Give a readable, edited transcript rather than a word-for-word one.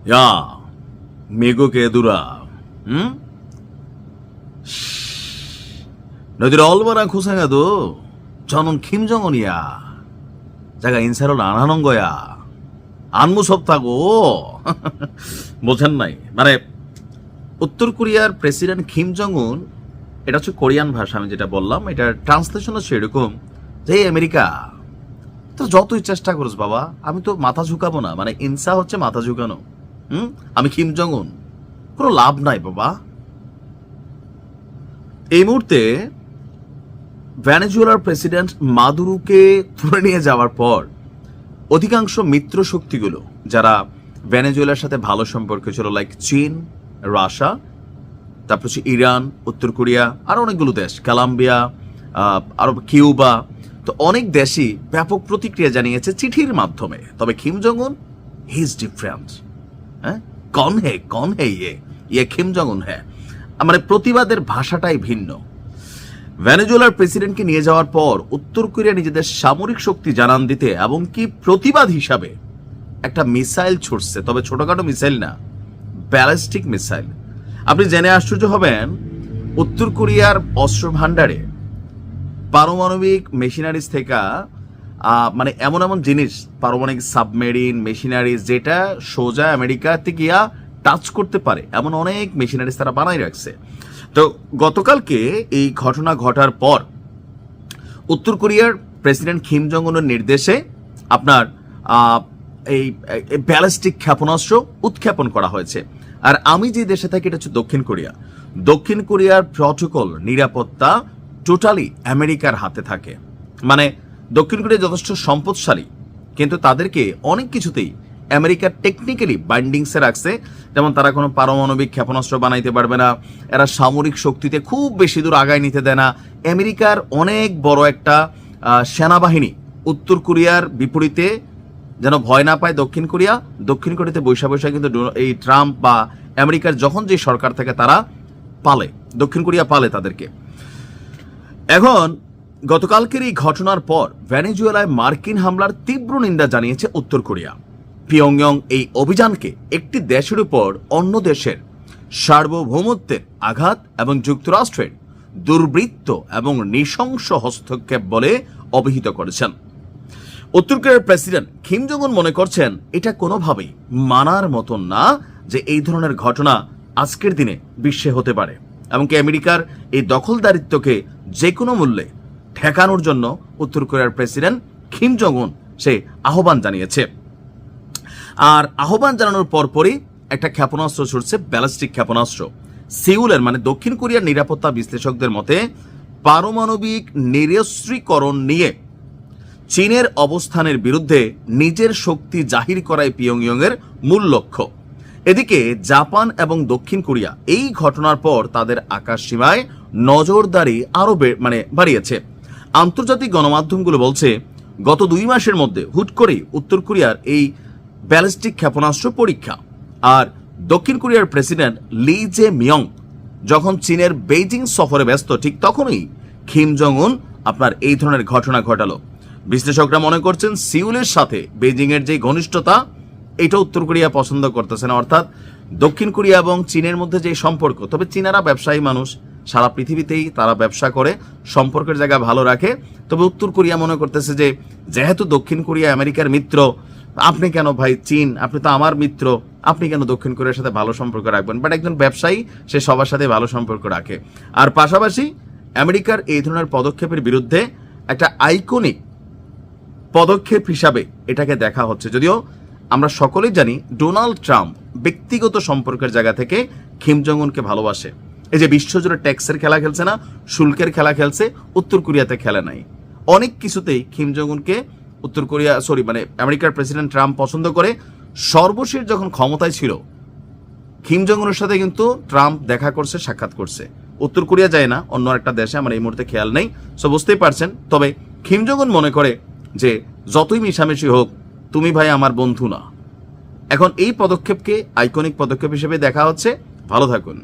야, 미국 애들아, 응? 너희들 얼마나 고생해도 저는 김정은이야. 제가 인사를 안 하는 거야. 안 무섭다고. বোঝেন নাই মানে উত্তর কোরিয়ার প্রেসিডেন্ট কিম জং উন, এটা হচ্ছে কোরিয়ান ভাষা, আমি যেটা বললাম এটার ট্রান্সলেশন হচ্ছে এরকম যে এই আমেরিকা তো যতই চেষ্টা করিস বাবা, আমি তো মাথা ঝুঁকাবো না। মানে ইনসা হচ্ছে মাথা ঝুঁকানো। আমি কিম জং উন, কোনো লাভ নাই বাবা। এই মুহূর্তে ভেনেজুয়েলার প্রেসিডেন্ট মাদুরোকে তুলে নিয়ে যাওয়ার পর অধিকাংশ মিত্র শক্তিগুলো যারা ভেনেজুয়েলার সাথে ভালো সম্পর্ক ছিল, লাইক চীন, রাশিয়া, তারপর হচ্ছে ইরান, উত্তর কোরিয়া, আরো অনেকগুলো দেশ, কলম্বিয়া, আরো কিউবা, তো অনেক দেশই ব্যাপক প্রতিক্রিয়া জানিয়েছে চিঠির মাধ্যমে। তবে কিম জং উন, হি ইজ ডিফারেন্ট। হ্যাঁ, কন হে ইয়ে কিম জং উন হ্যাঁ, মানে প্রতিবাদের ভাষাটাই ভিন্ন। ভেনেজুয়েলার প্রেসিডেন্টকে নিয়ে যাওয়ার পর উত্তর কোরিয়া নিজেদের সামরিক শক্তি জানান দিতে এবং কি প্রতিবাদ হিসাবে একটা মিসাইল ছুটছে, তবে ছোটখাটো মিসাইল না, ব্যালিস্টিক মিসাইল। আপনি জেনে আশ্চর্য হবেন, উত্তর কোরিয়ার অস্ত্র ভান্ডারে পারমাণবিক মেশিনারিজ থেকে মানে এমন এমন জিনিস, পারমাণবিক সাবমেরিন মেশিনারিজ, যেটা সোজা আমেরিকাতে গিয়া টাচ করতে পারে এমন অনেক মেশিনারিজ তারা বানাই রাখছে। তো গতকালকে এই ঘটনা ঘটার পর উত্তর কোরিয়ার প্রেসিডেন্ট কিম জং উনের নির্দেশে আপনার এই ব্যালিস্টিক ক্ষেপণাস্ত্র উৎক্ষেপণ করা হয়েছে। আর আমি যে দেশে থাকি এটা হচ্ছে দক্ষিণ কোরিয়া। দক্ষিণ কোরিয়ার প্রটোকল, নিরাপত্তা টোটালি আমেরিকার হাতে থাকে। মানে দক্ষিণ কোরিয়া যথেষ্ট সম্পদশালী, কিন্তু তাদেরকে অনেক কিছুতেই আমেরিকা টেকনিক্যালি বাইন্ডিংসে রাখছে। যেমন তারা কোনো পারমাণবিক ক্ষেপণাস্ত্র বানাইতে পারবে না, এরা সামরিক শক্তিতে খুব বেশি দূর আগায় নিতে দেয় না। আমেরিকার অনেক বড় একটা সেনাবাহিনী উত্তর কোরিয়ার বিপরীতে যেন ভয় না পায় দক্ষিণ কোরিয়া। দক্ষিণ কোরিয়াতে বৈশা কিন্তু এই ট্রাম্প বা আমেরিকার যখন যে সরকার থাকে তারা পালে, দক্ষিণ কোরিয়া পালে তাদেরকে। এখন গতকালকের এই ঘটনার পর ভেনেজুয়েলায় মার্কিন হামলার তীব্র নিন্দা জানিয়েছে উত্তর কোরিয়া। পিয়ংইয়ং এই অভিযানকে একটি দেশের উপর অন্য দেশের সার্বভৌমত্বের আঘাত এবং যুক্তরাষ্ট্রের দুর্বৃত্ত এবং নৃশংস হস্তক্ষেপ বলে অভিহিত করেছেন। উত্তর কোরিয়ার প্রেসিডেন্ট কিম জং উন মনে করছেন এটা কোনোভাবেই মানার মতন না যে এই ধরনের ঘটনা আজকের দিনে বিশ্বে হতে পারে, এমনকি আমেরিকার এই দখলদারিত্বকে যে কোনো মূল্যে ঠেকানোর জন্য উত্তর কোরিয়ার প্রেসিডেন্ট কিম জং উন সে আহ্বান জানিয়েছে। আর আহ্বান জানানোর পরপরই একটা ক্ষেপণাস্ত্র ছুটছে, ব্যালিস্টিক ক্ষেপণাস্ত্র। সিউলের মানে দক্ষিণ কোরিয়ার নিরাপত্তা বিশ্লেষকদের মতে পারমাণবিক নিরস্ত্রীকরণ নিয়ে চীনের অবস্থানের বিরুদ্ধে নিজের শক্তি জাহির করাই পিয়ংইয়ং এর মূল লক্ষ্য। এদিকে জাপান এবং দক্ষিণ কোরিয়া এই ঘটনার পর তাদের আকাশ সীমায় নজরদারি আরো বাড়িয়েছে। আন্তর্জাতিক গণমাধ্যমগুলো বলছে গত 2 মাসের মধ্যে হুট করে উত্তর কোরিয়ার এই ব্যালিস্টিক ক্ষেপণাস্ত্র পরীক্ষা। আর দক্ষিণ কোরিয়ার প্রেসিডেন্ট লি জে মিয়ং যখন চীনের বেইজিং সফরে ব্যস্ত, ঠিক তখনই কিম জং উন আপনার এই ধরনের ঘটনা ঘটালো। বিশ্লেষকরা মনে করছেন সিউলের সাথে বেইজিং এর যে ঘনিষ্ঠতা, এটা উত্তর কোরিয়া পছন্দ করতেছে না। অর্থাৎ দক্ষিণ কোরিয়া এবং চীনের মধ্যে যে সম্পর্ক, তবে চীনারা ব্যবসায়ী মানুষ, সারা পৃথিবীতেই তারা ব্যবসা করে, সম্পর্কের জায়গা ভালো রাখে। তবে উত্তর কোরিয়া মনে করতেছে যে যেহেতু দক্ষিণ কোরিয়া আমেরিকার মিত্র, আপনি কেন ভাই চীন, আপনি তো আমার মিত্র, আপনি কেন দক্ষিণ কোরিয়ার সাথে ভালো সম্পর্ক রাখবেন? বাট একজন ব্যবসায়ী সে সবার সাথে ভালো সম্পর্ক রাখে। আর পাশাপাশি আমেরিকার এই ধরনের পদক্ষেপের বিরুদ্ধে একটা আইকনিক পদক্ষেপ হিসাবে এটাকে দেখা হচ্ছে। যদিও আমরা সকলেই জানি ডোনাল্ড ট্রাম্প ব্যক্তিগত সম্পর্কের জায়গা থেকে কিম জং উনকে ভালোবাসে। এই যে বিশ্বজুড়ে ট্যাক্সের খেলা খেলছে না, শুল্কের খেলা খেলছে, উত্তর কোরিয়াতে খেলে নাই। অনেক কিছুতেই কিম জং উনকে আমেরিকার প্রেসিডেন্ট ট্রাম্প পছন্দ করে। সর্বশেষ যখন ক্ষমতায় ছিল কিম জং উনের সাথে কিন্তু ট্রাম্প দেখা করছে, সাক্ষাৎ করছে। উত্তর কোরিয়া যায় না, অন্য একটা দেশে, আমার এই মুহূর্তে খেয়াল নেই, সো বুঝতেই পারছেন। তবে কিম জং উন মনে করে যে যতই মিশামিশি হোক, তুমি ভাই আমার বন্ধু না। এখন এই পদক্ষেপকে আইকনিক পদক্ষেপ হিসেবে দেখা হচ্ছে। ভালো থাকুন।